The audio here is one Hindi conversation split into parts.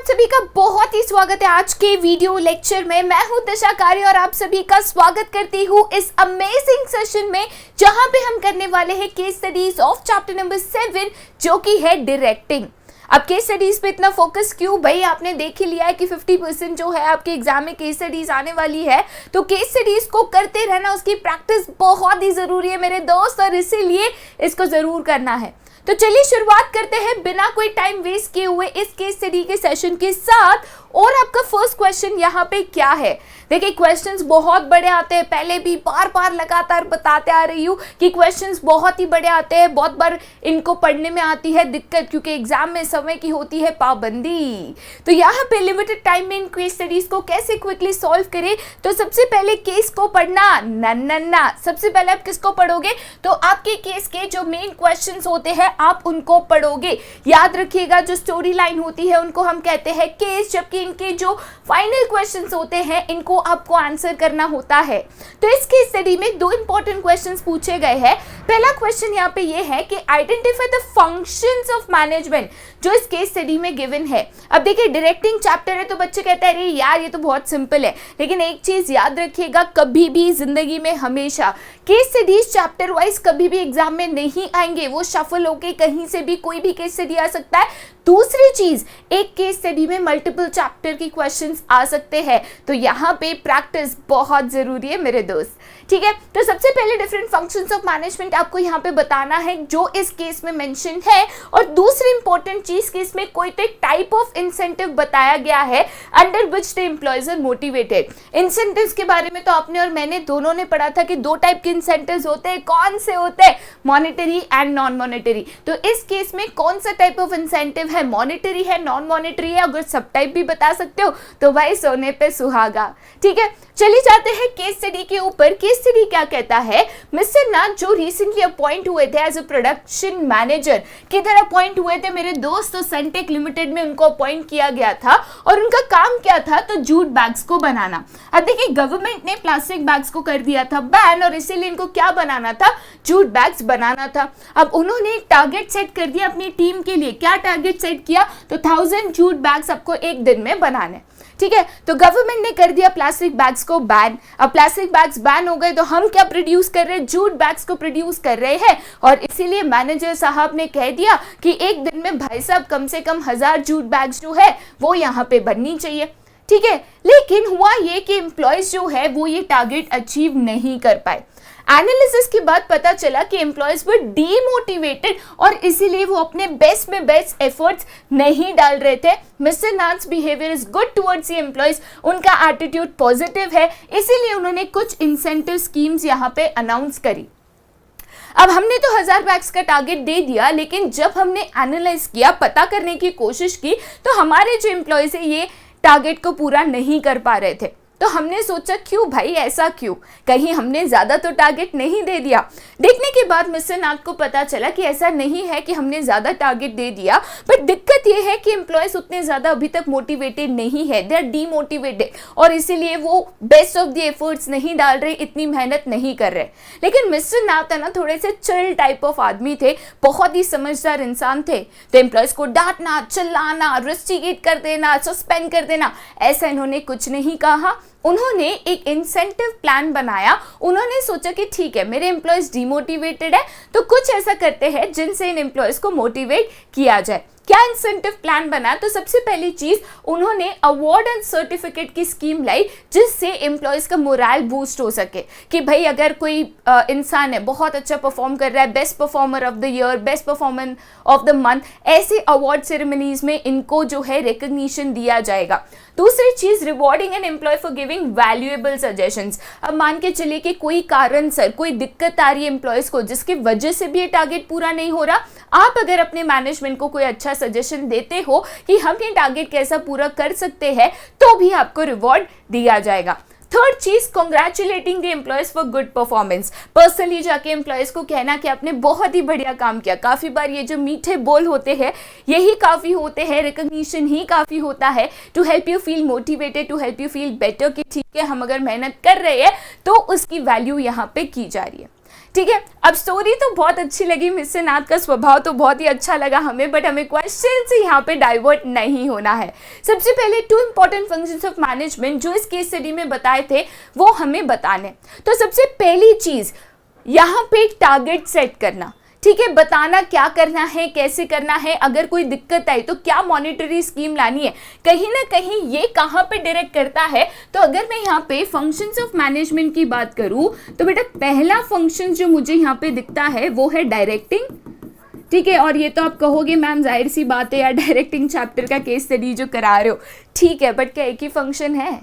सभी का बहुत ही स्वागत है आज के वीडियो लेक्चर में। मैं हूं दिशा कार्य और आप सभी का स्वागत करती हूं इस अमेजिंग सेशन में, जहां पे हम करने वाले हैं case studies of chapter number 7 जो कि है डायरेक्टिंग। अब केस स्टडीज पे इतना फोकस क्यों भाई? आपने देख ही लिया है कि 50% जो है आपके एग्जाम में केस स्टडीज आने वाली है, तो केस स्टडीज को करते रहना, उसकी प्रैक्टिस बहुत ही जरूरी है मेरे दोस्त, और इसीलिए इसको जरूर करना है। तो चलिए शुरुआत करते हैं बिना कोई टाइम वेस्ट किए हुए इस केस स्टडी के सेशन के साथ। और आपका फर्स्ट क्वेश्चन यहाँ पे क्या है? देखिए क्वेश्चंस बहुत बड़े आते हैं, पहले भी बार बार लगातार बताते आ रही हूँ कि क्वेश्चंस बहुत ही बड़े आते हैं। बहुत बार इनको पढ़ने में आती है दिक्कत, क्योंकि एग्जाम में समय की होती है पाबंदी। तो यहाँ पे लिमिटेड टाइम में इन केस स्टडीज को कैसे क्विकली सॉल्व करें? तो सबसे पहले केस को पढ़ना ना, सबसे पहले आप किसको पढ़ोगे? तो आपके केस के जो मेन क्वेश्चंस होते हैं आप उनको पढ़ोगे। याद रखिएगा जो स्टोरी लाइन होती है उनको हम कहते हैं केस, जबकि इनके जो फाइनल क्वेश्चंस होते हैं इनको आपको आंसर करना होता है। तो इस केस स्टडी में दो इंपॉर्टेंट क्वेश्चंस पूछे गए हैं। पहला क्वेश्चन यहाँ पे ये है कि identify the functions of management, जो इस केस स्टडी में गिवन है। अब देखिए डायरेक्टिंग चैप्टर है तो बच्चे कहते हैं अरे यार ये तो बहुत सिंपल है, लेकिन एक चीज याद रखिएगा, कभी भी जिंदगी में हमेशा केस स्टडीज चैप्टर वाइज कभी भी एग्जाम में नहीं आएंगे। वो शफल होके कहीं से भी कोई भी केस स्टडी आ सकता है। दूसरी चीज, एक केस स्टडी में मल्टीपल चैप्टर की क्वेश्चंस आ सकते हैं, तो यहाँ पे प्रैक्टिस बहुत जरूरी है मेरे दोस्त। ठीक है, तो सबसे पहले डिफरेंट फंक्शंस ऑफ मैनेजमेंट आपको यहाँ पे बताना है जो इस केस में मेंशन है। और दूसरी इंपॉर्टेंट चीज कि इसमें कोई तो एक टाइप ऑफ इंसेंटिव बताया गया है under which the employees are motivated. Incentives के बारे में तो आपने और मैंने दोनों ने पढ़ा था कि दो टाइप के इंसेंटिव्स होते हैं। कौन से होते हैं? Monetary and non monetary. तो इस केस में कौन सा टाइप ऑफ इंसेंटिव है? मॉनेटरी है, नॉन मॉनेटरी है? अगर सब टाइप भी बता सकते हो तो भाई सोने पे सुहागा। ठीक है, चलिए जाते हैं केस स्टडी के ऊपर। केस स्टडी क्या कहता है? मिस्टर नाथ जो रिसेंटली अपॉइंट हुए थे एज अ प्रोडक्शन मैनेजर, किधर अपॉइंट हुए थे मेरे दोस्त? तो सनटेक लिमिटेड में उनको अपॉइंट किया गया था और उनका काम क्या था? तो जूट बैग्स को बनाना। अब देखिए गवर्नमेंट ने प्लास्टिक बैग्स को कर दिया था बैन, और इसीलिए इनको क्या बनाना था? जूट बैग्स बनाना था। अब उन्होंने एक टारगेट सेट कर दिया अपनी टीम के लिए। क्या टारगेट सेट किया? तो 1000 जूट बैग्स आपको एक दिन में बनाने। ठीक है, तो गवर्नमेंट ने कर दिया प्लास्टिक बैग्स को बैन। अब प्लास्टिक बैग्स बैन हो गए तो हम क्या प्रोड्यूस कर रहे हैं? जूट बैग्स को प्रोड्यूस कर रहे हैं। और इसीलिए मैनेजर साहब ने कह दिया कि एक दिन में भाई साहब कम से कम 1000 जूट बैग्स जो है वो यहाँ पे बननी चाहिए। ठीक है, लेकिन हुआ ये कि एम्प्लॉयज जो है वो ये टारगेट अचीव नहीं कर पाए। एनालिसिस के बाद पता चला कि एम्प्लॉयज वर डीमोटिवेटेड और इसीलिए वो अपने बेस्ट में बेस्ट एफर्ट्स नहीं डाल रहे थे। Mister Nath's behaviour is good towards the employees, उनका एटीट्यूड पॉजिटिव है, इसीलिए उन्होंने कुछ इंसेंटिव स्कीम्स यहाँ पे अनाउंस करी। अब हमने तो 1000 बैग्स का टारगेट दे दिया, लेकिन जब हमने एनालाइज किया, पता करने की कोशिश की, तो हमारे जो एम्प्लॉयज है ये टारगेट को पूरा नहीं कर पा रहे थे। तो हमने सोचा क्यों भाई, ऐसा क्यों? कहीं हमने ज्यादा तो टारगेट नहीं दे दिया? देखने के बाद मिस्टर नाथ को पता चला कि ऐसा नहीं है कि हमने ज्यादा टारगेट दे दिया, बट दिक्कत ये है कि एम्प्लॉयज उतने ज्यादा अभी तक मोटिवेटेड नहीं है, दे आर डीमोटिवेटेड, और इसीलिए वो बेस्ट ऑफ द एफर्ट्स नहीं डाल रहे, इतनी मेहनत नहीं कर रहे। लेकिन मिस्टर नाथ है ना थोड़े से चिल टाइप ऑफ आदमी थे, बहुत ही समझदार इंसान थे। तो एम्प्लॉयज को डांटना, चिल्लाना, रस्टिकेट कर देना, सस्पेंड कर देना, ऐसा इन्होंने कुछ नहीं कहा। उन्होंने एक इंसेंटिव प्लान बनाया। उन्होंने सोचा कि ठीक है मेरे एम्प्लॉयज डिमोटिवेटेड है, तो कुछ ऐसा करते हैं जिनसे इन एम्प्लॉयज को मोटिवेट किया जाए। क्या इंसेंटिव प्लान बना? तो सबसे पहली चीज उन्होंने अवार्ड एंड सर्टिफिकेट की स्कीम लाई, जिससे एम्प्लॉयज का मोरल बूस्ट हो सके कि भाई अगर कोई इंसान है बहुत अच्छा परफॉर्म कर रहा है, best performer of the year, best performer of the month, ऐसे अवार्ड सेरेमनीज में इनको जो है रिकग्निशन दिया जाएगा। दूसरी चीज, rewarding an employee for giving valuable suggestions. अब मान के चलिए कि कोई कारण सर कोई दिक्कत आ रही है एम्प्लॉयज को, जिसकी वजह से भी ये टारगेट पूरा नहीं हो रहा, आप अगर अपने मैनेजमेंट को कोई अच्छा सजेशन देते हो कि हम ये टारगेट कैसा पूरा कर सकते हैं, तो भी आपको रिवॉर्ड दिया जाएगा। थर्ड चीज, congratulating the employees for good performance. Personally जाके एम्प्लॉयज को कहना कि आपने बहुत ही बढ़िया काम किया। काफी बार ये जो मीठे बोल होते हैं यही काफी होते हैं, रिकॉग्निशन ही काफी होता है to help you feel motivated, to help you feel better कि ठीक है हम अगर मेहनत कर रहे हैं तो उसकी वैल्यू यहाँ पे की जा रही है। ठीक है, अब स्टोरी तो बहुत अच्छी लगी, मिस्टर नाथ का स्वभाव तो बहुत ही अच्छा लगा हमें, बट हमें क्वेश्चन से यहाँ पे डाइवर्ट नहीं होना है। सबसे पहले 2 इंपॉर्टेंट फंक्शंस ऑफ मैनेजमेंट जो इस केस स्टडी में बताए थे वो हमें बताने। तो सबसे पहली चीज यहाँ पे टारगेट सेट करना, ठीक है, बताना क्या करना है, कैसे करना है, अगर कोई दिक्कत आई तो क्या मॉनिटरी स्कीम लानी है, कहीं ना कहीं ये कहाँ पे डायरेक्ट करता है। तो अगर मैं यहाँ पे फंक्शंस ऑफ मैनेजमेंट की बात करूँ तो बेटा पहला फंक्शन जो मुझे यहाँ पे दिखता है वो है डायरेक्टिंग, ठीक है। और ये तो आप कहोगे मैम जाहिर सी बात है यार, डायरेक्टिंग चैप्टर का केस स्टडी जो करा रहे हो, ठीक है, बट क्या एक ही फंक्शन है?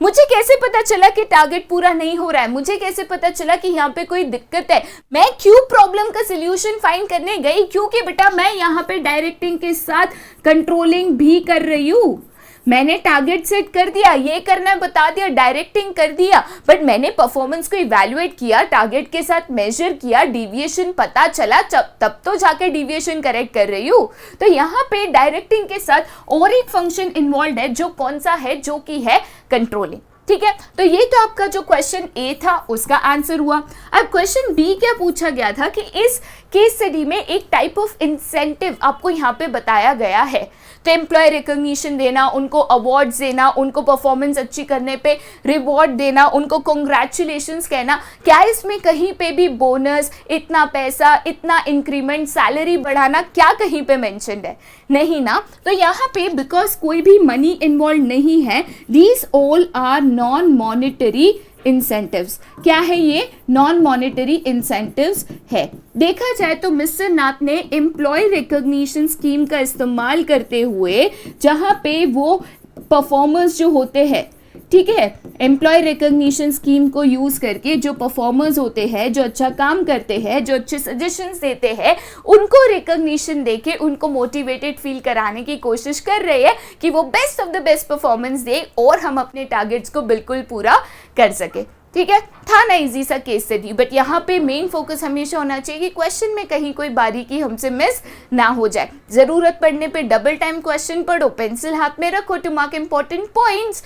मुझे कैसे पता चला कि टारगेट पूरा नहीं हो रहा है? मुझे कैसे पता चला कि यहाँ पे कोई दिक्कत है? मैं क्यों प्रॉब्लम का सॉल्यूशन फाइंड करने गई? क्योंकि बेटा मैं यहाँ पे डायरेक्टिंग के साथ कंट्रोलिंग भी कर रही हूँ। मैंने टारगेट सेट कर दिया, ये करना है बता दिया, डायरेक्टिंग कर दिया, बट मैंने परफॉर्मेंस को इवैल्यूएट किया, टारगेट के साथ मेजर किया, डिविएशन पता चला, तब तो जाके डिविएशन करेक्ट कर रही हूँ। तो यहाँ पे डायरेक्टिंग के साथ और एक फंक्शन इन्वॉल्व है जो कौन सा है, जो कि है कंट्रोलिंग, ठीक है। तो ये तो आपका जो क्वेश्चन ए था उसका आंसर हुआ। अब क्वेश्चन बी क्या पूछा गया था कि इस केस स्टडी में एक टाइप ऑफ इंसेंटिव आपको यहाँ पे बताया गया है, तो एम्प्लॉय रिकॉग्निशन देना, उनको अवार्ड्स देना, उनको परफॉर्मेंस अच्छी करने पे रिवॉर्ड देना, उनको कॉन्ग्रेचुलेशंस कहना, क्या इसमें कहीं पे भी बोनस, इतना पैसा, इतना इंक्रीमेंट, सैलरी बढ़ाना, क्या कहीं पे मेंशन्ड है? नहीं ना। तो यहाँ पे बिकॉज कोई भी मनी इन्वॉल्व नहीं है, these all are non monetary incentives. क्या है ये? नॉन मॉनिटरी इंसेंटिव्स है। देखा जाए तो मिस्टर नाथ ने एम्प्लॉय रिकॉग्निशन स्कीम का इस्तेमाल करते हुए जहां पे वो परफॉर्मर्स जो होते हैं, ठीक है, एम्प्लॉय रिकॉग्निशन स्कीम को यूज करके जो परफॉर्मर्स होते हैं, जो अच्छा काम करते हैं, जो अच्छे सजेशंस देते हैं, उनको रिकॉग्निशन देके उनको मोटिवेटेड फील कराने की कोशिश कर रहे हैं कि वो best of the best performance दे और हम अपने टारगेट्स को बिल्कुल पूरा कर सके, ठीक है। था ना इजी सा केस स्टडी, बट यहाँ पे मेन फोकस हमेशा होना चाहिए कि क्वेश्चन में कहीं कोई बारीकी हमसे मिस ना हो जाए। जरूरत पड़ने पे डबल टाइम क्वेश्चन पढ़ो, पेंसिल हाथ में रखो to mark important points,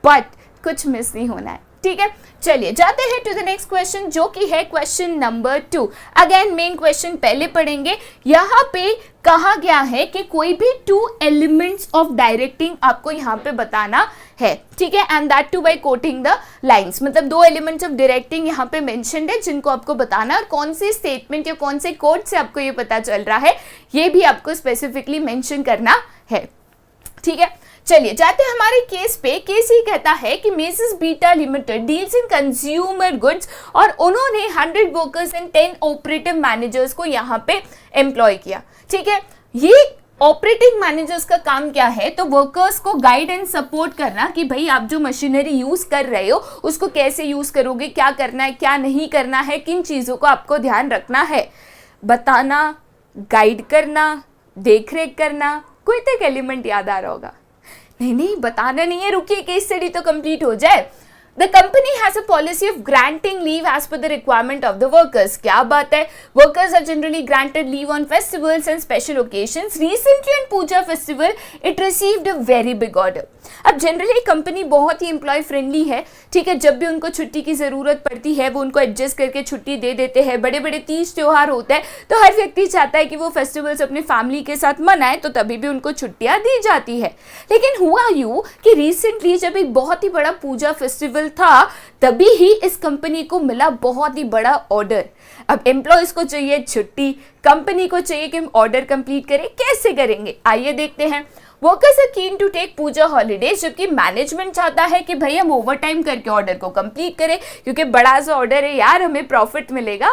but कुछ मिस नहीं होना है, ठीक है। चलिए जाते हैं टू द नेक्स्ट क्वेश्चन जो कि है question number 2। Again main question पहले पढ़ेंगे। यहाँ पे कहा गया है कि कोई भी 2 एलिमेंट्स ऑफ डायरेक्टिंग आपको यहाँ पे बताना है, ठीक है, and that too by quoting the lines. मतलब 2 एलिमेंट्स ऑफ डायरेक्टिंग यहाँ पे मेंशन्ड है जिनको आपको बताना, और कौन से स्टेटमेंट या कौन से कोड से आपको ये पता चल रहा है ये भी आपको स्पेसिफिकली मेंशन करना है, ठीक है। चलिए जाते हैं हमारे केस पे। केस ही कहता है कि messrs Beta limited deals in consumer goods और उन्होंने 100 वर्कर्स एंड 10 ऑपरेटिव मैनेजर्स को यहाँ पे एम्प्लॉय किया, ठीक है। ये ऑपरेटिंग मैनेजर्स का काम क्या है? तो वर्कर्स को गाइड एंड सपोर्ट करना कि भाई आप जो मशीनरी यूज कर रहे हो उसको कैसे यूज करोगे, क्या करना है, क्या नहीं करना है, किन चीजों को आपको ध्यान रखना है, बताना, गाइड करना, देखरेख करना। कोई तो एक एलिमेंट याद आ रहा होगा। नहीं बताना नहीं है, रुकिए केस स्टडी तो कंप्लीट हो जाए। The company has a policy of granting leave as per the requirement of the workers. क्या बात है? Workers are generally granted leave on festivals and special occasions. Recently on Puja festival, it received a very big order. अब जनरली कंपनी बहुत ही एम्प्लॉय फ्रेंडली है, ठीक है। जब भी उनको छुट्टी की ज़रूरत पड़ती है वो उनको एडजस्ट करके छुट्टी दे देते हैं। बड़े बड़े तीज त्योहार होते हैं तो हर व्यक्ति चाहता है कि वो फेस्टिवल्स अपने फैमिली के साथ मनाए, तो तभी भी उनको छुट्टियां दी जाती है। लेकिन हुआ यूँ कि रिसेंटली जब एक बहुत ही बड़ा पूजा फेस्टिवल था तभी ही इस कंपनी को मिला बहुत ही बड़ा ऑर्डर। अब एम्प्लॉयज को चाहिए छुट्टी, कंपनी को चाहिए कि हम ऑर्डर कंप्लीट करें। कैसे करेंगे आइए देखते हैं। Workers are keen to take puja holidays, जबकि मैनेजमेंट चाहता है कि भाई हम ओवर टाइम करके ऑर्डर को कंप्लीट करें क्योंकि बड़ा सा ऑर्डर है यार, हमें प्रॉफिट मिलेगा,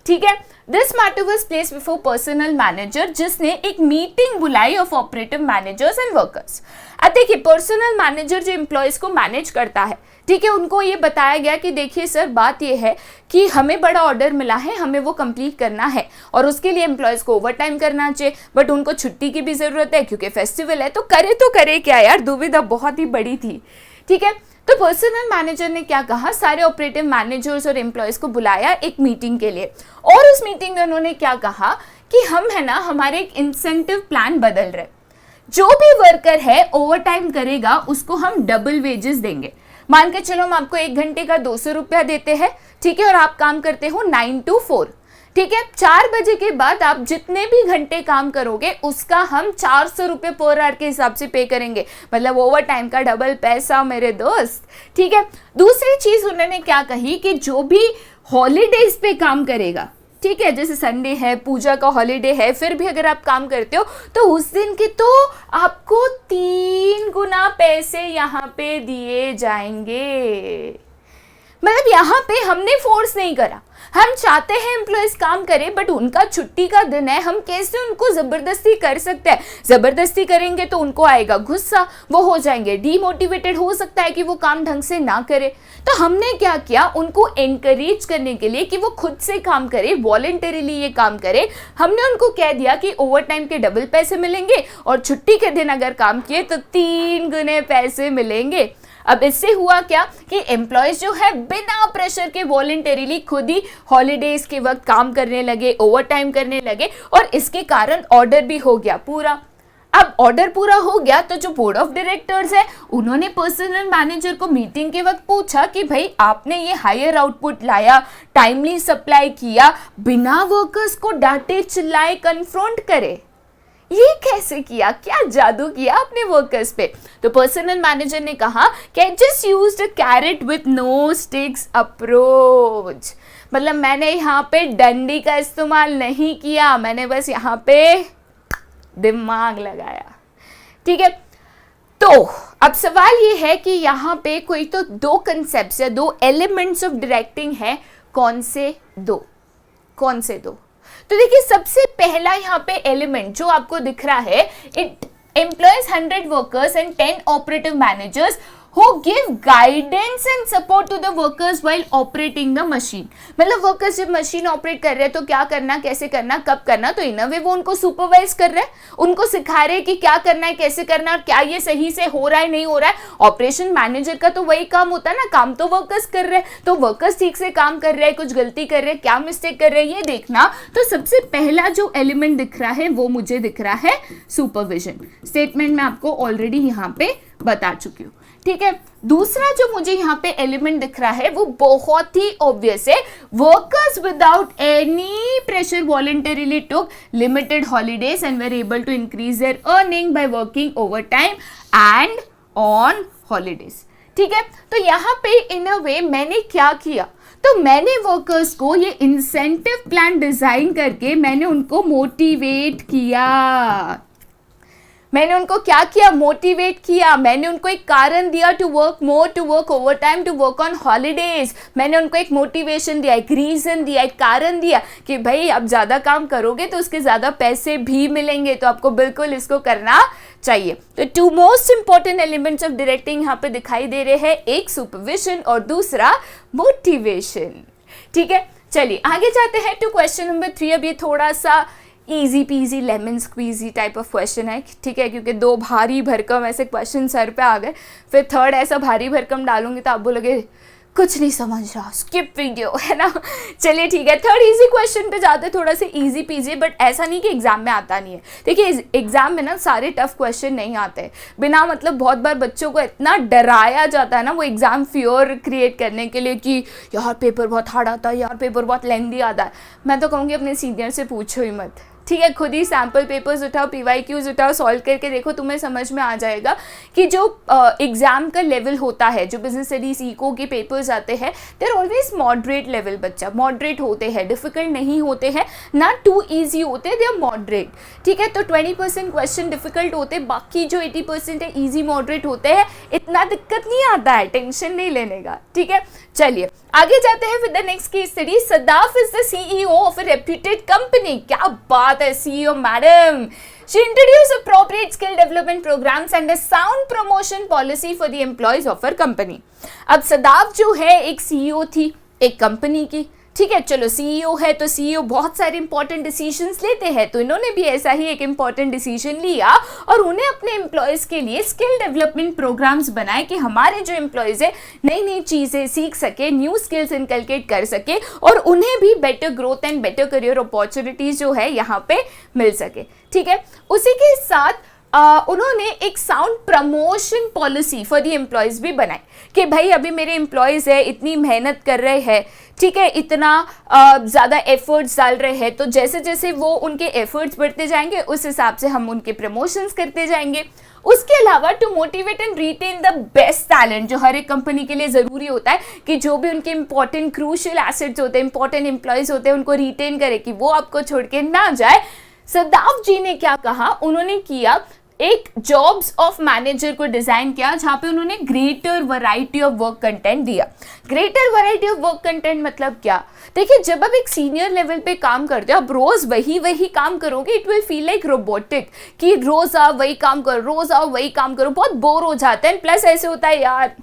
ठीक है। This matter was placed before personal manager जिसने एक मीटिंग बुलाई of operative managers and workers. अब देखिए पर्सनल मैनेजर जो एम्प्लॉयज को मैनेज करता है, ठीक है, उनको ये बताया गया कि देखिए सर बात ये है कि हमें बड़ा ऑर्डर मिला है, हमें वो कंप्लीट करना है और उसके लिए एम्प्लॉयज को ओवर टाइम करना चाहिए, बट उनको छुट्टी की भी जरूरत है क्योंकि फेस्टिवल है। तो करे क्या यार, दुविधा बहुत ही बड़ी थी, ठीक है। तो पर्सनल मैनेजर ने क्या कहा, सारे ऑपरेटिव मैनेजर्स और एम्प्लॉयज को बुलाया एक मीटिंग के लिए, और उस मीटिंग में उन्होंने क्या कहा कि हम है ना हमारे एक इंसेंटिव प्लान बदल रहे, जो भी वर्कर है ओवर टाइम करेगा उसको हम डबल वेजेस देंगे। मान के चलो हम आपको 1 घंटे का 200 रुपया देते हैं, ठीक है, और आप काम करते हो 9 to 4, ठीक है। 4 बजे के बाद आप जितने भी घंटे काम करोगे उसका हम 400 रुपये पर आवर के हिसाब से पे करेंगे, मतलब ओवर टाइम का डबल पैसा मेरे दोस्त, ठीक है। दूसरी चीज उन्होंने क्या कही कि जो भी हॉलीडेज पे काम करेगा, ठीक है, जैसे संडे है, पूजा का हॉलीडे है, फिर भी अगर आप काम करते हो तो उस दिन के तो आपको 3 गुना पैसे यहाँ पे दिए जाएंगे। मतलब यहाँ पे हमने फोर्स नहीं करा, हम चाहते हैं एम्प्लॉयज काम करें, बट उनका छुट्टी का दिन है, हम कैसे उनको जबरदस्ती कर सकते हैं? जबरदस्ती करेंगे तो उनको आएगा गुस्सा, वो हो जाएंगे डीमोटिवेटेड, हो सकता है कि वो काम ढंग से ना करे। तो हमने क्या किया, उनको एनकरेज करने के लिए कि वो खुद से काम करे, वॉलंटरीली ये काम करे, हमने उनको कह दिया कि ओवर टाइम के डबल पैसे मिलेंगे और छुट्टी के दिन अगर काम किए तो 3 गुने पैसे मिलेंगे। अब इससे हुआ क्या कि एम्प्लॉयज जो है बिना प्रेशर के वॉलंटरीली खुद ही हॉलीडेज के वक्त काम करने लगे, ओवर टाइम करने लगे, और इसके कारण ऑर्डर भी हो गया पूरा। अब ऑर्डर पूरा हो गया तो जो बोर्ड ऑफ डायरेक्टर्स है उन्होंने पर्सनल मैनेजर को मीटिंग के वक्त पूछा कि भाई आपने ये हायर आउटपुट लाया, टाइमली सप्लाई किया, बिना वर्कर्स को डांटे चिल्लाए कन्फ्रंट करे, ये कैसे किया, क्या जादू किया अपने वर्कर्स पे? तो पर्सनल मैनेजर ने कहा कि just used a carrot with no sticks approach, मतलब मैंने यहाँ पे डंडी का इस्तेमाल नहीं किया, मैंने बस यहाँ पे दिमाग लगाया, ठीक है। तो अब सवाल ये है कि यहाँ पे कोई तो 2 कंसेप्ट्स या 2 एलिमेंट्स ऑफ डायरेक्टिंग है, कौन से 2? तो देखिए सबसे पहला यहाँ पे एलिमेंट जो आपको दिख रहा है, it employees 100 workers and 10 operative managers who give guidance and support to the workers while operating the machine। मतलब वर्कर्स जब मशीन ऑपरेट कर रहे हैं तो क्या करना, कैसे करना, कब करना, तो इन अ वे वो उनको सुपरवाइज कर रहे हैं, उनको सिखा रहे हैं कि क्या करना है, कैसे करना है, और क्या ये सही से हो रहा है नहीं हो रहा है। ऑपरेशन मैनेजर का तो वही काम होता है ना, काम तो वर्कर्स कर रहे हैं, तो वर्कर्स ठीक से काम कर रहे हैं, कुछ गलती कर रहे हैं, क्या मिस्टेक कर रहे हैं, ये देखना। तो सबसे पहला जो एलिमेंट दिख रहा है वो मुझे दिख रहा है सुपरविजन। स्टेटमेंट मैं आपको ऑलरेडी यहाँ पे बता चुकी हूँ, ठीक है। दूसरा जो मुझे यहाँ पे एलिमेंट दिख रहा है वो बहुत ही ऑब्वियस है, workers without any pressure voluntarily took limited holidays and were able to increase their earning by working overtime and on holidays, ठीक है। तो यहाँ पे इन अ वे मैंने क्या किया, तो मैंने वर्कर्स को ये इंसेंटिव प्लान डिजाइन करके मैंने उनको मोटिवेट किया। मैंने उनको क्या किया, मोटिवेट किया। मैंने उनको एक कारण दिया to work more, to work overtime, to work on holidays. मैंने उनको एक मोटिवेशन दिया, एक रीजन दिया, एक कारण दिया कि भाई आप ज़्यादा काम करोगे तो उसके ज़्यादा पैसे भी मिलेंगे, तो आपको बिल्कुल इसको करना चाहिए। तो 2 most important elements of directing यहाँ पे दिखाई दे रहे हैं, एक सुपरविजन और दूसरा मोटिवेशन, ठीक है। चलिए आगे जाते हैं टू क्वेश्चन नंबर 3। अब ये थोड़ा सा easy peasy lemon squeezy type of question है, ठीक है, क्योंकि 2 भारी भरकम ऐसे क्वेश्चन सर पे आ गए, फिर थर्ड ऐसा भारी भरकम डालूंगी तो आप बोलोगे कुछ नहीं समझ रहा, स्किप वीडियो, है ना। चलिए ठीक है, थर्ड इजी क्वेश्चन पे जाते, थोड़ा सा इजी पीजी, बट ऐसा नहीं कि एग्जाम में आता नहीं है। देखिए एग्जाम में ना सारे टफ क्वेश्चन नहीं आते, बिना मतलब बहुत बार बच्चों को इतना डराया जाता है ना वो एग्जाम फियर क्रिएट करने के लिए कि यार पेपर बहुत हार्ड आता है, यार पेपर बहुत लेंदी आता है। मैं तो कहूँगी अपने सीनियर से पूछो ही मत, ठीक है, खुद ही सैम्पल पेपर्स उठाओ, PYQs उठाओ, सॉल्व करके देखो, तुम्हें समझ में आ जाएगा कि जो एग्जाम का लेवल होता है, जो बिजनेस स्टडीज इको के पेपर्स आते हैं, they are always moderate level, बच्चा मॉडरेट होते हैं, डिफिकल्ट नहीं होते हैं, ना टू ईजी होते, दे आर मॉडरेट, ठीक है। तो 20% क्वेश्चन डिफिकल्ट होते, बाकी जो 80% है ईजी मॉडरेट होते हैं, इतना दिक्कत नहीं आता है, टेंशन नहीं लेने का, ठीक है। चलिए आगे जाते हैं with the next case study. Sadaf is the CEO of a reputed company. क्या बात है, CEO madam. She introduced appropriate skill development programs and a sound promotion policy for the employees of her company। अब सदाफ जो है एक CEO थी एक कंपनी की, ठीक है। चलो CEO है तो CEO बहुत सारे इंपॉर्टेंट डिसीजंस लेते हैं, तो इन्होंने भी ऐसा ही एक इंपॉर्टेंट डिसीजन लिया और उन्हें अपने एम्प्लॉयज़ के लिए स्किल डेवलपमेंट प्रोग्राम्स बनाए कि हमारे जो एम्प्लॉयज़ है नई नई चीज़ें सीख सके, न्यू स्किल्स इनकलकेट कर सके और उन्हें भी better growth and better career opportunities जो है यहाँ पे मिल सके, ठीक है। उसी के साथ उन्होंने एक sound promotion policy for the employees भी बनाई कि भाई अभी मेरे एम्प्लॉयज है, इतनी मेहनत कर रहे हैं, ठीक है, इतना ज़्यादा एफर्ट्स डाल रहे हैं, तो जैसे जैसे वो उनके एफर्ट्स बढ़ते जाएंगे उस हिसाब से हम उनके प्रमोशंस करते जाएंगे। उसके अलावा to motivate and retain the best talent, जो हर एक कंपनी के लिए ज़रूरी होता है कि जो भी उनके इंपॉर्टेंट क्रूशियल एसेट्स होते हैं, इंपॉर्टेंट एम्प्लॉयज़ होते हैं, उनको रिटेन करे कि वो आपको छोड़ के ना जाए। सदाफ जी ने क्या कहा, उन्होंने किया एक जॉब्स ऑफ मैनेजर को डिजाइन किया जहां पे उन्होंने greater variety of work content दिया। Greater variety of work content मतलब क्या? देखिए, जब आप एक सीनियर लेवल पे काम करते हो, आप रोज वही काम करोगे, it will feel like robotic कि रोज आओ वही काम करो, रोज आओ वही काम करो, बहुत बोर हो जाते हैं। प्लस ऐसे होता है यार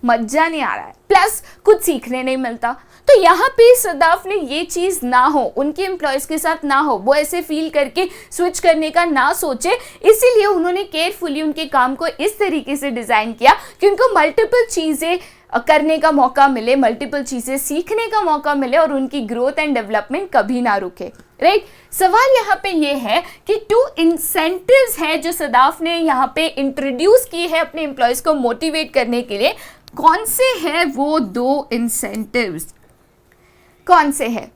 मजा नहीं आ रहा है, प्लस कुछ सीखने नहीं मिलता। तो यहाँ पे सदाफ ने ये चीज़ ना हो, उनके एम्प्लॉयज़ के साथ ना हो, वो ऐसे फील करके स्विच करने का ना सोचे, इसीलिए उन्होंने केयरफुली उनके काम को इस तरीके से डिज़ाइन किया कि उनको मल्टीपल चीज़ें करने का मौका मिले, मल्टीपल चीज़ें सीखने का मौका मिले और उनकी ग्रोथ एंड डेवलपमेंट कभी ना रुके। राइट, सवाल यहाँ पे ये है कि 2 इंसेंटिव्स है जो सदाफ ने यहाँ पे इंट्रोड्यूस किए हैं अपने एम्प्लॉयज़ को मोटिवेट करने के लिए। कौन से हैं वो 2 इंसेंटिव्स, कौन से हैं?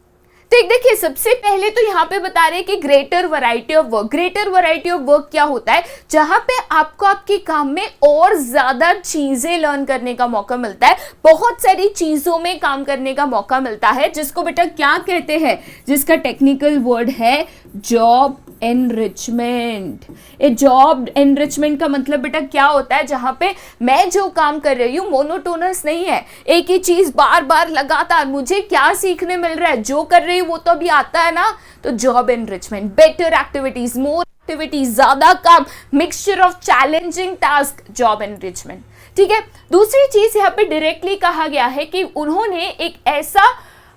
तो एक देखिए, सबसे पहले तो यहाँ पे बता रहे हैं कि greater variety of work. Greater variety of work क्या होता है? जहाँ पे आपको आपके काम में और ज्यादा चीजें लर्न करने का मौका मिलता है, बहुत सारी चीजों में काम करने का मौका मिलता है, जिसको बेटा क्या कहते हैं, जिसका टेक्निकल वर्ड है जॉब एनरिचमेंट। ये जॉब एनरिचमेंट का मतलब बेटा क्या होता है? जहां पे मैं जो काम कर रही हूँ मोनोटोनस नहीं है, एक ही चीज बार बार लगातार, मुझे क्या सीखने मिल रहा है, जो कर रही हूँ वो तो अभी आता है ना। तो जॉब एनरिचमेंट, बेटर एक्टिविटीज, मोर एक्टिविटीज, ज्यादा काम, mixture of challenging task, job enrichment. ठीक है, दूसरी चीज यहाँ पे डायरेक्टली कहा गया है कि उन्होंने एक ऐसा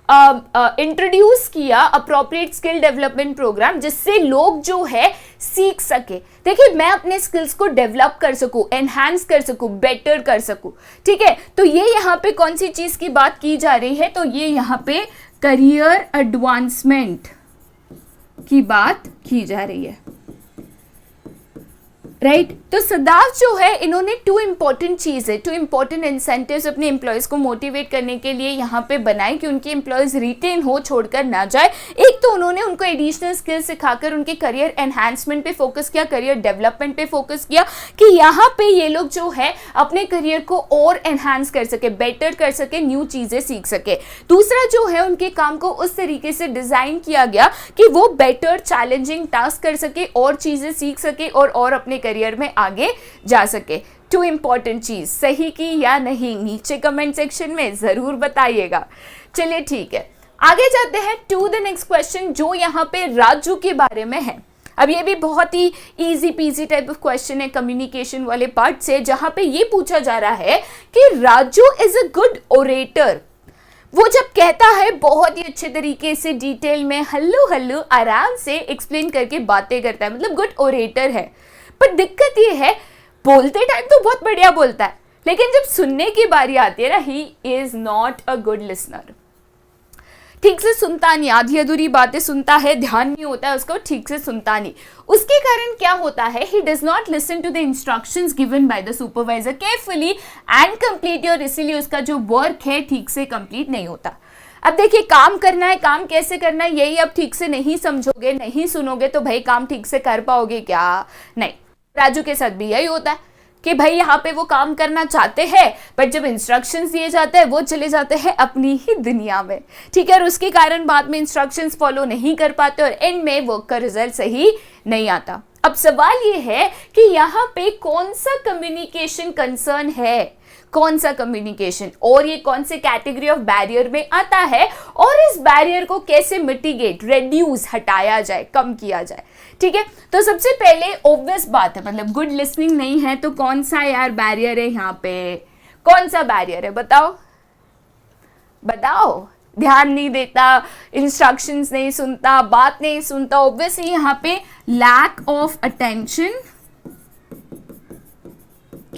इंट्रोड्यूस किया अप्रोप्रिएट स्किल डेवलपमेंट प्रोग्राम, जिससे लोग जो है सीख सके। देखिए, मैं अपने स्किल्स को डेवलप कर सकूं, एनहांस कर सकूं, बेटर कर सकूं। ठीक है, तो ये यहाँ पे कौन सी चीज की बात की जा रही है? तो ये यहाँ पे करियर एडवांसमेंट की बात की जा रही है। राइट, तो सदाफ जो है इन्होंने 2 इंपॉर्टेंट चीज़ें, 2 इंपॉर्टेंट इंसेंटिव्स अपने एम्प्लॉयज़ को मोटिवेट करने के लिए यहाँ पे बनाए कि उनके एम्प्लॉयज़ रिटेन हो, छोड़कर ना जाए। एक तो उन्होंने उनको एडिशनल स्किल्स सिखाकर उनके करियर एनहांसमेंट पे फोकस किया, करियर डेवलपमेंट पे फोकस किया कि यहाँ पे ये लोग जो है अपने करियर को और एनहांस कर सके, बेटर कर सके, न्यू चीज़ें सीख सके। दूसरा जो है, उनके काम को उस तरीके से डिज़ाइन किया गया कि वो बेटर चैलेंजिंग टास्क कर सके और चीज़ें सीख सके और अपने करियर में आगे जा सके। 2 इंपॉर्टेंट चीज, सही की या नहीं, नीचे कमेंट सेक्शन में जरूर बताइएगा। चलिए ठीक है, आगे जाते हैं टू द नेक्स्ट क्वेश्चन, जो यहाँ पे राजू के बारे में है। अब ये भी बहुत ही easy peasy type of question है कम्युनिकेशन वाले पार्ट से, जहां पे ये पूछा जा रहा है कि Raju is a good orator. वो जब कहता है बहुत ही अच्छे तरीके से डिटेल में हल्लू हल्लू आराम से एक्सप्लेन करके बातें करता है, मतलब गुड ओरेटर है। पर दिक्कत ये है, बोलते टाइम तो बहुत बढ़िया बोलता है, लेकिन जब सुनने की बारी आती है ना, he is not a good listener. ठीक से सुनता नहीं, आधी अधूरी बातें सुनता है, ध्यान नहीं होता है उसको, ठीक से सुनता नहीं। उसके कारण क्या होता है, he does not listen to the instructions given by the supervisor carefully and complete, और इसीलिए उसका जो वर्क है ठीक से कंप्लीट नहीं होता। अब देखिए, काम करना है, काम कैसे करना है, यही अब ठीक से नहीं समझोगे, नहीं सुनोगे तो भाई काम ठीक से कर पाओगे क्या? नहीं। राजू के साथ भी यही होता है कि भाई यहाँ पे वो काम करना चाहते हैं, पर जब इंस्ट्रक्शंस दिए जाते हैं वो चले जाते हैं अपनी ही दुनिया में। ठीक है, और उसके कारण बाद में इंस्ट्रक्शंस फॉलो नहीं कर पाते और एंड में वर्क का रिजल्ट सही नहीं आता। अब सवाल ये है कि यहाँ पे कौन सा कम्युनिकेशन कंसर्न है, कौन सा कम्युनिकेशन, और ये कौन से कैटेगरी ऑफ बैरियर में आता है, और इस बैरियर को कैसे मिटिगेट, रेड्यूस, हटाया जाए, कम किया जाए। ठीक है, तो सबसे पहले ऑब्वियस बात है, मतलब गुड लिसनिंग नहीं है तो कौन सा यार बैरियर है यहाँ पे, कौन सा बैरियर है बताओ बताओ? ध्यान नहीं देता, इंस्ट्रक्शंस नहीं सुनता, बात नहीं सुनता, ऑब्वियसली यहाँ पे लैक ऑफ अटेंशन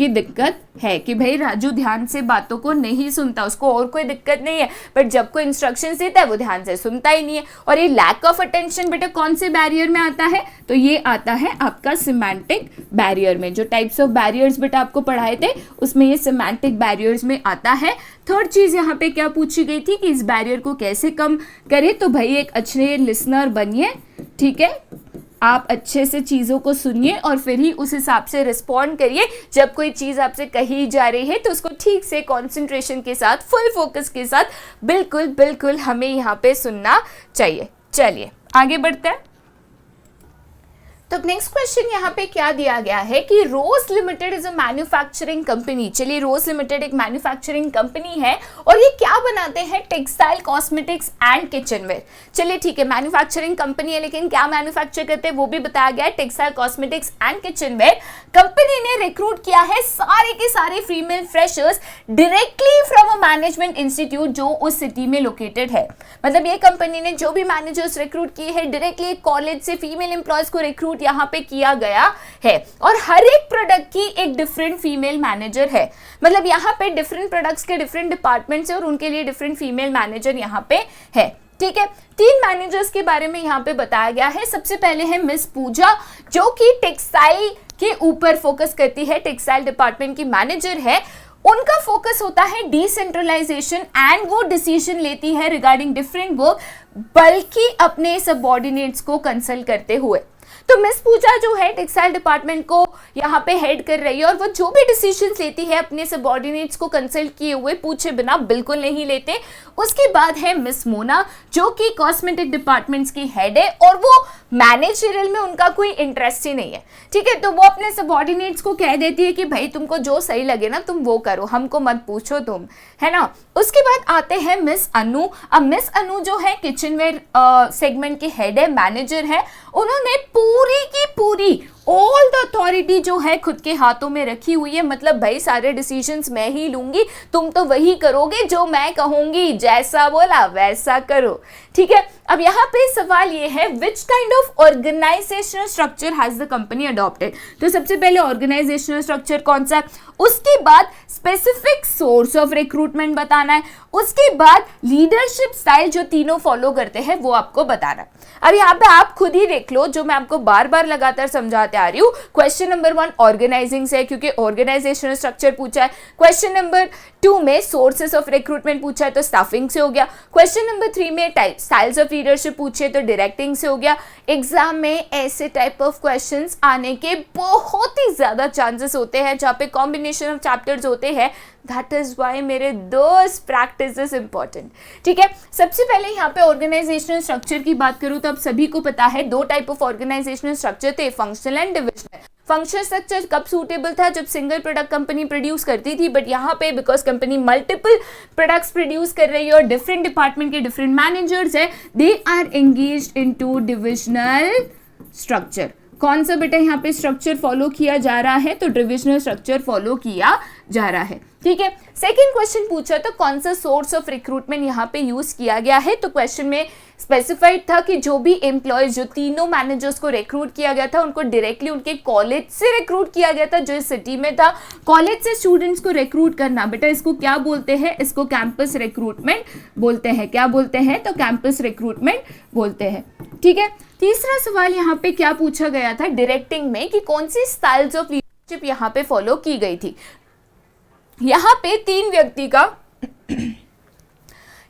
की दिक्कत है कि भाई राजू ध्यान से बातों को नहीं सुनता, उसको और कोई दिक्कत नहीं है, बट जब कोई इंस्ट्रक्शंस देता है वो ध्यान से सुनता ही नहीं है। और ये लैक ऑफ अटेंशन बेटा कौन से बैरियर में आता है, तो ये आता है आपका सिमेंटिक बैरियर में। जो टाइप्स ऑफ बैरियर्स बेटा आपको पढ़ाए थे उसमें ये सिमेंटिक बैरियर्स में आता है। थर्ड चीज यहाँ पे क्या पूछी गई थी कि इस बैरियर को कैसे कम करें, तो भाई एक अच्छे लिसनर बनिए, ठीक है, आप अच्छे से चीज़ों को सुनिए और फिर ही उस हिसाब से रिस्पॉन्ड करिए। जब कोई चीज़ आपसे कही जा रही है तो उसको ठीक से कंसंट्रेशन के साथ, फुल फोकस के साथ बिल्कुल बिल्कुल हमें यहाँ पे सुनना चाहिए। चलिए आगे बढ़ते हैं। तो नेक्स्ट क्वेश्चन यहाँ पे क्या दिया गया है कि Rose limited is a manufacturing company. चलिए रोज लिमिटेड एक मैन्युफैक्चरिंग कंपनी है और ये क्या बनाते हैं, टेक्सटाइल, कॉस्मेटिक्स एंड किचनवेयर। चलिए ठीक है, मैन्युफैक्चरिंग कंपनी है लेकिन क्या मैन्युफैक्चर करते हैं वो भी बताया गया है, textile, cosmetics and kitchenware. Company ने रिक्रूट किया है सारे के सारे female freshers directly from a management institute जो उस सिटी में लोकेटेड है। मतलब ये कंपनी ने जो भी मैनेजर्स रिक्रूट किए हैं डायरेक्टली कॉलेज से फीमेल एम्प्लॉयज को रिक्रूट यहाँ पे किया गया है। और हर एक प्रोडक्ट की एक डिफरेंट फीमेल मैनेजर है। मतलब यहाँ पे डिफरेंट प्रोडक्ट्स के डिफरेंट डिपार्टमेंट्स है और उनके लिए डिफरेंट फीमेल मैनेजर यहाँ पे है। ठीक है, 3 मैनेजर्स के बारे में यहाँ पे बताया गया है। सबसे पहले है मिस पूजा जो कि टेक्सटाइल के ऊपर फोकस करती है, टेक्सटाइल डिपार्टमेंट की मैनेजर है। उनका फोकस होता है डिसेंट्रलाइजेशन एंड वो डिसीजन लेती है रिगार्डिंग डिफरेंट वर्क, बल्कि अपने सबऑर्डिनेट्स को कंसल्ट करते हुए। तो मिस पूजा जो है टेक्सटाइल डिपार्टमेंट को यहाँ पे हेड कर रही है और वो जो भी डिसीजंस लेती है अपने सबऑर्डिनेट्स को कंसल्ट किए हुए, पूछे बिना बिल्कुल नहीं लेते। उसके बाद है मिस मोना जो कि कॉस्मेटिक डिपार्टमेंट्स की हेड है और वो मैनेजरियल में उनका कोई इंटरेस्ट ही नहीं है। ठीक है, तो वो अपने सबऑर्डिनेट्स को कह देती है कि भाई तुमको जो सही लगे ना तुम वो करो, हमको मत पूछो तुम, है ना। उसके बाद आते हैं मिस अनु। अब मिस अनु जो है किचनवेयर सेगमेंट की हेड है, मैनेजर है। उन्होंने पूरी की पूरी ऑल द अथॉरिटी जो है खुद के हाथों में रखी हुई है। मतलब भाई सारे डिसीजंस मैं ही लूंगी, तुम तो वही करोगे जो मैं कहूंगी, जैसा बोला वैसा करो। ठीक है, अब यहाँ पे सवाल ये है which kind of organisational structure has the company adopted. तो सबसे पहले ऑर्गेनाइजेशनल स्ट्रक्चर कौन सा है, उसके बाद स्पेसिफिक सोर्स ऑफ रिक्रूटमेंट बताना है, उसके बाद लीडरशिप स्टाइल जो तीनों फॉलो करते हैं वो आपको बताना है। अब यहाँ पे आप खुद ही देख लो, जो मैं आपको बार बार लगातार समझाते आ रही हूँ। क्वेश्चन नंबर 1 ऑर्गेनाइजिंग से है क्योंकि ऑर्गेनाइजेशनल स्ट्रक्चर पूछा है। क्वेश्चन नंबर 2 में सोर्सेस ऑफ रिक्रूटमेंट पूछा है तो स्टाफिंग से हो गया। क्वेश्चन नंबर 3 में स्टाइल्स ऑफ लीडरशिप पूछे तो डायरेक्टिंग से हो गया। एग्जाम में ऐसे टाइप ऑफ क्वेश्चंस आने के बहुत ही ज्यादा चांसेस होते हैं जहाँ पे कॉम्बिनेशन ऑफ चैप्टर्स होते हैं। दैट इज वाई मेरे दोस्त प्रैक्टिस इज इंपॉर्टेंट। ठीक है, सबसे पहले यहाँ पे ऑर्गेनाइजेशनल स्ट्रक्चर की बात करूँ तो अब सभी को पता है 2 टाइप ऑफ ऑर्गेनाइजेशनल स्ट्रक्चर थे, functional and divisional. Functional structure कब सूटेबल था, जब सिंगल प्रोडक्ट कंपनी प्रोड्यूस करती थी, बट यहाँ पे because company multiple products produce कर रही है और डिफरेंट डिपार्टमेंट के डिफरेंट मैनेजर्स है, they are engaged into divisional structure. कौन सा बेटा यहाँ पे स्ट्रक्चर फॉलो किया जा रहा है, तो डिविजनल स्ट्रक्चर फॉलो किया जा रहा है। ठीक है, सेकंड क्वेश्चन पूछा तो कौन सा सोर्स ऑफ रिक्रूटमेंट यहाँ पे यूज किया गया है, तो क्वेश्चन में स्पेसिफाइड था कि जो भी एम्प्लॉयज, जो तीनों मैनेजर्स को रिक्रूट किया गया था उनको डायरेक्टली उनके कॉलेज से रिक्रूट किया गया था जो इस सिटी में था। कॉलेज से स्टूडेंट्स को रिक्रूट करना बेटा इसको क्या बोलते हैं, इसको कैंपस रिक्रूटमेंट बोलते हैं। क्या बोलते हैं, तो कैंपस रिक्रूटमेंट बोलते हैं। ठीक है, तीसरा सवाल यहाँ पे क्या पूछा गया था डायरेक्टिंग में कि कौन सी स्टाइल्स ऑफ लीडरशिप यहाँ पे फॉलो की गई थी। यहाँ पे 3 व्यक्ति का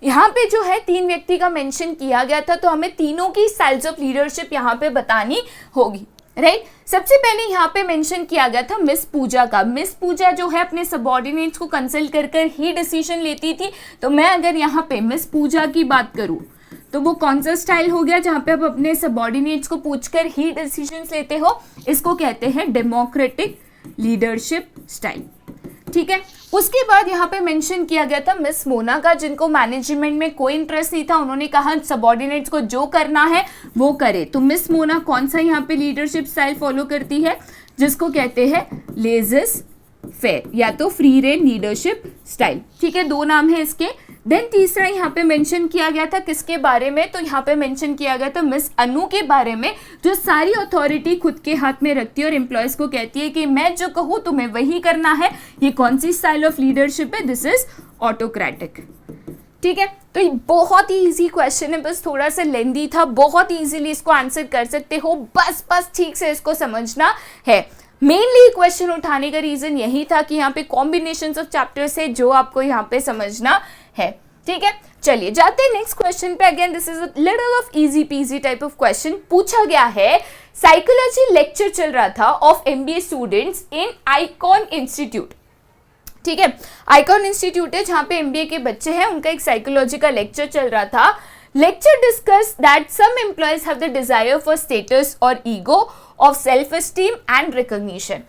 यहाँ पे जो है 3 व्यक्ति का मेंशन किया गया था, तो हमें तीनों की स्टाइल्स ऑफ लीडरशिप यहाँ पे बतानी होगी, राइट। सबसे पहले यहाँ पे मेंशन किया गया था मिस पूजा का। मिस पूजा जो है अपने सबऑर्डिनेट्स को कंसल्ट कर कर ही डिसीजन लेती थी। तो मैं अगर यहाँ पे मिस पूजा की बात करूँ तो वो कौन सा स्टाइल हो गया जहाँ पे आप अपने सबऑर्डिनेट्स को पूछकर ही डिसीजंस लेते हो, इसको कहते हैं डेमोक्रेटिक लीडरशिप स्टाइल। ठीक है, उसके बाद यहाँ पे मेंशन किया गया था मिस मोना का, जिनको मैनेजमेंट में कोई इंटरेस्ट नहीं था। उन्होंने कहा सबऑर्डिनेट्स को जो करना है वो करे। तो मिस मोना कौन सा यहाँ पे लीडरशिप स्टाइल फॉलो करती है, जिसको कहते हैं लेज़र फेयर या तो फ्री रेन लीडरशिप स्टाइल। ठीक है, 2 नाम है इसके, देन तीसरा यहाँ पे मेंशन किया गया था किसके बारे में, तो यहाँ पे मेंशन किया गया था मिस अनु के बारे में, जो सारी अथॉरिटी खुद के हाथ में रखती है और एम्प्लॉयज को कहती है कि मैं जो कहूँ तुम्हें वही करना है। ये कौन सी स्टाइल ऑफ लीडरशिप है, दिस इज ऑटोक्रेटिक। ठीक है, तो ये बहुत ही इजी क्वेश्चन है, बस थोड़ा सा लेंदी था, बहुत ही इजीली इसको आंसर कर सकते हो, बस ठीक से इसको समझना है। मेनली क्वेश्चन उठाने का रीजन यही था कि यहाँ पे कॉम्बिनेशंस ऑफ चैप्टर्स है जो आपको यहाँ पे समझना है। ठीक है, चलिए जाते हैं नेक्स्ट क्वेश्चन पे। Again this is a little of easy peasy type of question. पूछा गया है साइकोलॉजी लेक्चर चल रहा था of MBA students in icon institute. ठीक है, आइकॉन इंस्टीट्यूट है जहां पे एमबीए के बच्चे हैं, उनका एक साइकोलॉजी का लेक्चर चल रहा था। Lecture discuss that some employees have the desire for status और ego of self esteem and recognition.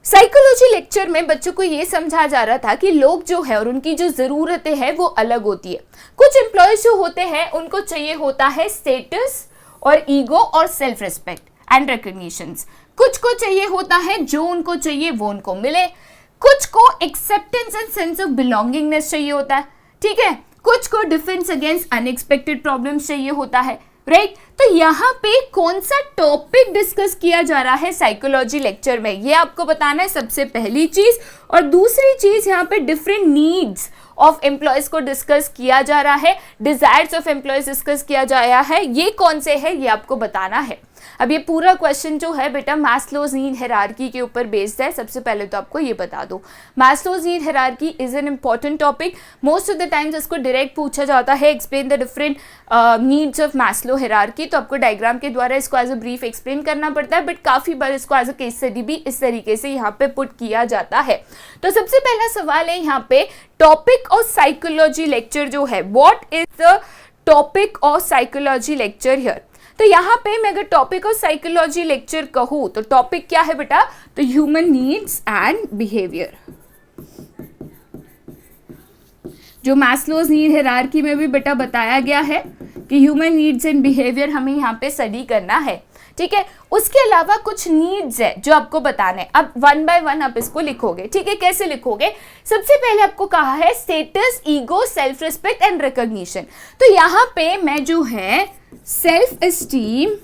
Psychology lecture में बच्चों को ये समझा जा रहा था कि लोग जो है और उनकी जो जरूरतें हैं वो अलग होती है। कुछ एम्प्लॉयज जो होते हैं उनको चाहिए होता है स्टेटस और ईगो और सेल्फ रिस्पेक्ट एंड रिकॉग्निशन। कुछ को चाहिए होता है जो उनको चाहिए वो उनको मिले, कुछ को acceptance and sense of belongingness चाहिए होता है। ठीक है, कुछ को डिफेंस अगेंस्ट अनएक्सपेक्टेड प्रॉब्लम्स चाहिए होता है, राइट। तो यहाँ पे कौन सा टॉपिक डिस्कस किया जा रहा है साइकोलॉजी लेक्चर में, ये आपको बताना है सबसे पहली चीज। और दूसरी चीज यहाँ पे डिफरेंट नीड्स ऑफ एम्प्लॉयज को डिस्कस किया जा रहा है, डिजायर्स ऑफ एम्प्लॉयज डिस्कस किया जा रहा है, ये कौन से है ये आपको बताना है। अब ये पूरा क्वेश्चन जो है बेटा मास्लोज नीड हायरार्की के ऊपर बेस्ड है। सबसे पहले तो आपको ये बता दो, Maslow's need hierarchy is an important topic. Most of the times इसको डायरेक्ट पूछा जाता है, explain the different needs of Maslow hierarchy, तो आपको डायग्राम के द्वारा इसको एज अ ब्रीफ एक्सप्लेन करना पड़ता है, बट काफी बार इसको एज अ केस स्टडी भी इस तरीके से यहाँ पे पुट किया जाता है। तो सबसे पहला सवाल है यहाँ पे टॉपिक ऑफ साइकोलॉजी लेक्चर जो है, what is the topic of psychology lecture here. तो यहाँ पे मैं अगर टॉपिक ऑफ साइकोलॉजी लेक्चर कहूँ तो टॉपिक क्या है बेटा, तो ह्यूमन नीड्स एंड बिहेवियर। जो मैस्लोज नीड हायरार्की में भी बेटा बताया गया है कि ह्यूमन नीड्स एंड बिहेवियर हमें यहाँ पे स्टडी करना है। ठीक है, उसके अलावा कुछ नीड्स है जो आपको बताना है। अब वन बाय वन आप इसको लिखोगे। ठीक है, कैसे लिखोगे, सबसे पहले आपको कहा है status, ego, self respect and recognition. तो यहाँ पे मैं जो है सेल्फ एस्टीम,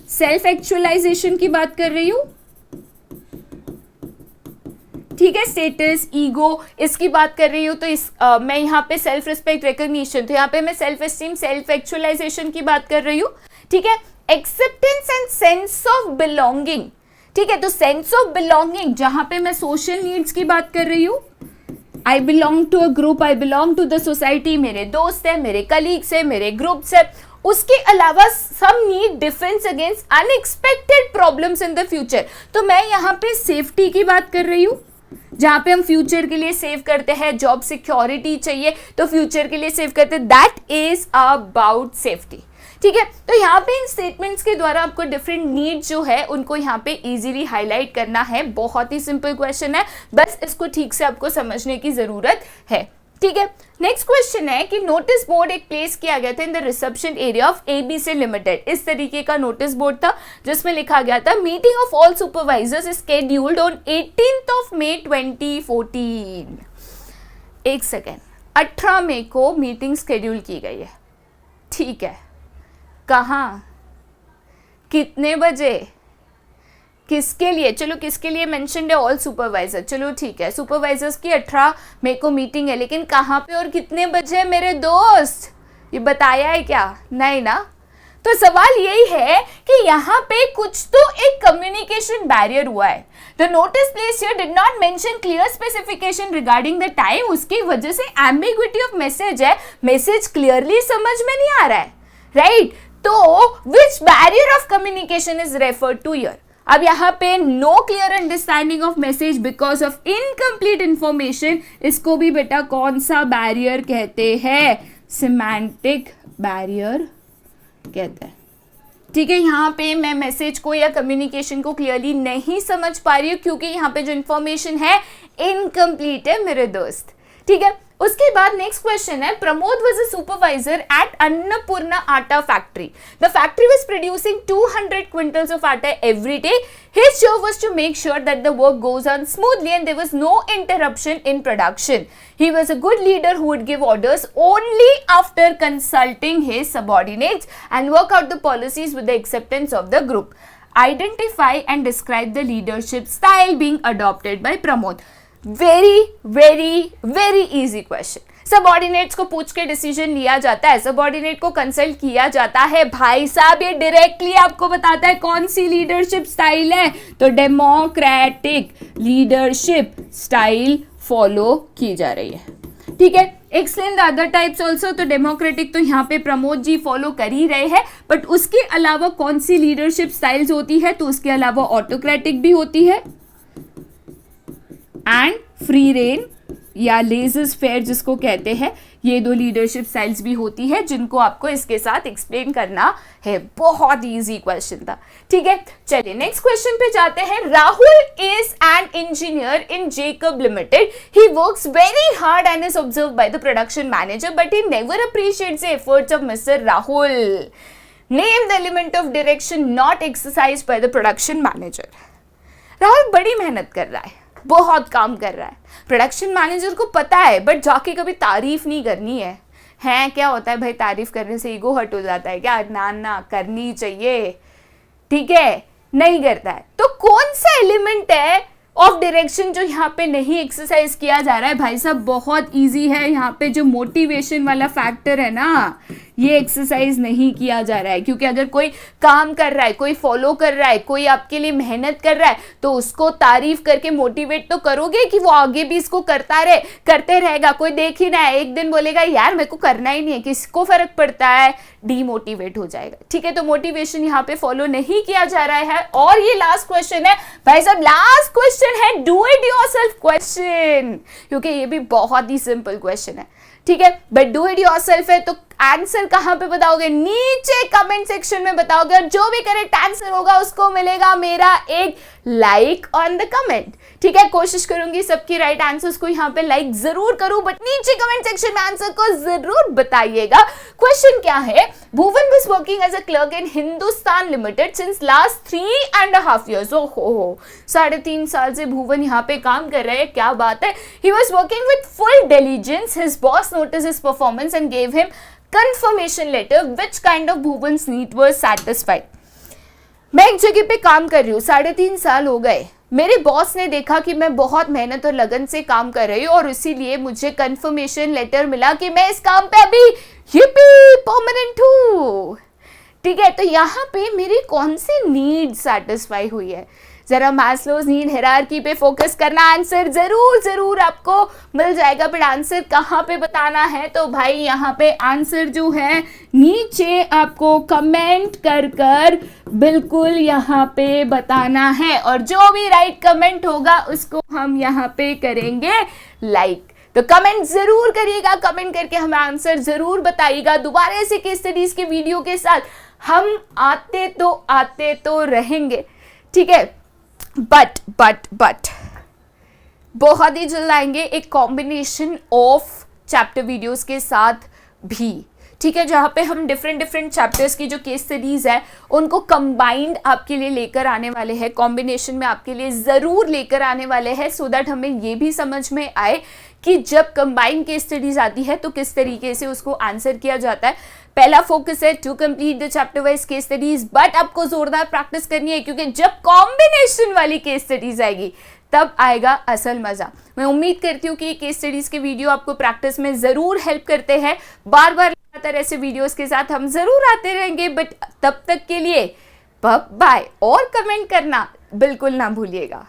सेल्फ एक्चुअलाइजेशन की बात कर रही हूं। ठीक है, स्टेटस, ईगो इसकी बात कर रही हूं, तो मैं यहाँ पे सेल्फ रिस्पेक्ट, रिकॉग्निशन, तो यहाँ पे मैं सेल्फ एस्टीम, सेल्फ एक्चुअलाइजेशन की बात कर रही हूँ। ठीक है, acceptance and sense of belonging. ठीक है, तो सेंस ऑफ बिलोंगिंग जहां पे मैं सोशल नीड्स की बात कर रही हूँ, I belong to a group, I belong to the society, मेरे दोस्त है, मेरे कलीग्स है, मेरे ग्रुप्स है। उसके अलावा some need defence against unexpected problems in the future, तो मैं यहाँ पे सेफ्टी की बात कर रही हूँ, जहां पे हम फ्यूचर के लिए सेव करते हैं, जॉब सिक्योरिटी चाहिए तो फ्यूचर के लिए सेव करते हैं, दैट इज अबाउट सेफ्टी। ठीक है, तो यहाँ पे इन स्टेटमेंट्स के द्वारा आपको डिफरेंट नीड्स जो है उनको यहाँ पे इजीली हाईलाइट करना है। बहुत ही सिंपल क्वेश्चन है, बस इसको ठीक से आपको समझने की जरूरत है। ठीक है, नेक्स्ट क्वेश्चन है कि नोटिस बोर्ड एक प्लेस किया गया था in the reception area of ABC limited. इस तरीके का नोटिस बोर्ड था जिसमें लिखा गया था meeting of all supervisors scheduled on 18th of May 2014। एक सेकेंड, 18 मई को मीटिंग स्केड्यूल की गई है। ठीक है, कहाँ, कितने बजे, किसके लिए, चलो किसके लिए मेंशन्ड है, ऑल सुपरवाइजर, चलो ठीक है, सुपरवाइजर्स की 18 मई को मीटिंग है, लेकिन कहाँ पे और कितने बजे मेरे दोस्त, ये बताया है क्या, नहीं ना। तो सवाल यही है कि यहाँ पे कुछ तो एक कम्युनिकेशन बैरियर हुआ है। The notice place here did not mention clear specification regarding the time, उसकी वजह से एम्बिग्विटी ऑफ मैसेज है, मैसेज क्लियरली समझ में नहीं आ रहा है, राइट। तो which barrier of communication is referred to here. अब यहाँ पे no clear understanding of message because of incomplete information, इसको भी बेटा कौन सा बैरियर कहते हैं, सिमेंटिक बैरियर कहते हैं। ठीक है, यहाँ पे मैं मैसेज को या कम्युनिकेशन को क्लियरली नहीं समझ पा रही हूँ क्योंकि यहाँ पे जो इंफॉर्मेशन है इनकम्प्लीट है मेरे दोस्त। ठीक है, उसके बाद नेक्स्ट क्वेश्चन है, Pramod was a supervisor at Annapurna atta factory. The factory was producing 200 quintals of atta every day. His job was to make sure that the work goes on smoothly and there was no interruption in production. He was a good leader who would give orders only after consulting his subordinates and work out the policies with the acceptance of the group. Identify and describe the leadership style being adopted by Pramod. Very easy question. Subordinates को पूछ के डिसीजन लिया जाता है, सबऑर्डिनेट को कंसल्ट किया जाता है. भाई साहब ये डायरेक्टली आपको बताता है कौन सी लीडरशिप स्टाइल है, तो डेमोक्रेटिक लीडरशिप स्टाइल फॉलो की जा रही है. ठीक है, explain the other types also. तो डेमोक्रेटिक तो यहाँ पे प्रमोद जी फॉलो कर ही रहे हैं, बट उसके अलावा कौन सी लीडरशिप स्टाइल्स होती है, तो उसके अलावा ऑटोक्रेटिक भी होती है एंड फ्री रेन या लेजर्स फेयर जिसको कहते हैं. ये दो लीडरशिप स्टाइल्स भी होती है जिनको आपको इसके साथ एक्सप्लेन करना है. बहुत इजी क्वेश्चन था. ठीक है, चलिए नेक्स्ट क्वेश्चन पे जाते हैं. Rahul is an engineer in Jacob limited. He works very hard and is observed by the production manager but he never appreciates the efforts of mister Rahul. Name the element of direction not exercised by the production manager. Rahul बड़ी मेहनत कर रहा है, बहुत काम कर रहा है, प्रोडक्शन मैनेजर को पता है, बट जाके कभी तारीफ नहीं करनी है. क्या होता है भाई, तारीफ करने से ईगो हर्ट हो जाता है क्या? ना करनी चाहिए. ठीक है, नहीं करता है. तो कौन सा एलिमेंट है ऑफ डायरेक्शन जो यहाँ पे नहीं एक्सरसाइज किया जा रहा है? भाई साहब बहुत इजी है. यहाँ पे जो मोटिवेशन वाला फैक्टर है ना, ये एक्सरसाइज नहीं किया जा रहा है. क्योंकि अगर कोई काम कर रहा है, कोई फॉलो कर रहा है, कोई आपके लिए मेहनत कर रहा है, तो उसको तारीफ करके मोटिवेट तो करोगे कि वो आगे भी इसको करते रहेगा. कोई देख ही ना है, एक दिन बोलेगा यार मेरे को करना ही नहीं है, किसको फर्क पड़ता है, डीमोटिवेट हो जाएगा. ठीक है, तो मोटिवेशन यहाँ पे फॉलो नहीं किया जा रहा है. और ये लास्ट क्वेश्चन है भाई साहब, लास्ट क्वेश्चन है डू इट योरसेल्फ क्वेश्चन, क्योंकि ये भी बहुत ही सिंपल क्वेश्चन है. ठीक है, बट डू इट योरसेल्फ है तो आंसर कहां पे बताओगे? नीचे कमेंट सेक्शन में बताओगे, और जो भी करेक्ट आंसर होगा उसको मिलेगा मेरा एक लाइक ऑन द कमेंट. ठीक है, कोशिश करूंगी सबकी राइट आंसर्स को यहाँ पे लाइक जरूर करूं, बट नीचे कमेंट सेक्शन में आंसर को जरूर बताइएगा. क्वेश्चन क्या है? Bhuvan was working as a clerk in Hindustan limited since last 3.5 years. ओहो, 3.5 साल से भुवन यहाँ पे काम कर रहे हैं. क्या बात है. He was working with full diligence. His boss notice his performance and gave him confirmation letter. Which kind of Bhuvan's need was satisfied? मैं एक जगह पे काम कर रही हूँ, 3.5 साल हो गए. मेरे बॉस ने देखा कि मैं बहुत मेहनत और लगन से काम कर रही हूँ, और इसीलिए मुझे कंफर्मेशन लेटर मिला कि मैं इस काम पे अभी परमानेंट हूँ. ठीक है, तो यहाँ पे मेरी कौन सी नीड सेटिस्फाई हुई है? जरा मैस्लोज नीड हायरार्की पे फोकस करना. आंसर जरूर आपको मिल जाएगा, बट आंसर कहाँ पे बताना है? तो भाई यहाँ पे आंसर जो है नीचे आपको कमेंट कर बिल्कुल यहाँ पे बताना है, और जो भी राइट कमेंट होगा उसको हम यहाँ पे करेंगे लाइक. तो कमेंट जरूर करिएगा, कमेंट करके हमें आंसर जरूर बताइएगा. दोबारा ऐसे केस स्टडीज के वीडियो के साथ हम आते तो रहेंगे. ठीक है, बट बहुत ही जल्द आएंगे एक कॉम्बिनेशन ऑफ चैप्टर वीडियोस के साथ भी. ठीक है, जहाँ पे हम डिफरेंट चैप्टर्स की जो केस स्टडीज है उनको कंबाइंड आपके लिए लेकर आने वाले हैं, कॉम्बिनेशन में आपके लिए ज़रूर लेकर आने वाले हैं, सो दैट हमें ये भी समझ में आए कि जब कंबाइंड केस स्टडीज आती है तो किस तरीके से उसको आंसर किया जाता है. पहला फोकस है to complete the chapter wise case studies, but आपको जोरदार प्रैक्टिस करनी है, क्योंकि जब कॉम्बिनेशन वाली केस स्टडीज आएगी तब आएगा असल मजा. मैं उम्मीद करती हूँ कि ये केस स्टडीज के वीडियो आपको प्रैक्टिस में जरूर हेल्प करते हैं. बार लगातार ऐसे वीडियोस के साथ हम जरूर आते रहेंगे, बट तब तक के लिए बाय, और कमेंट करना बिल्कुल ना भूलिएगा.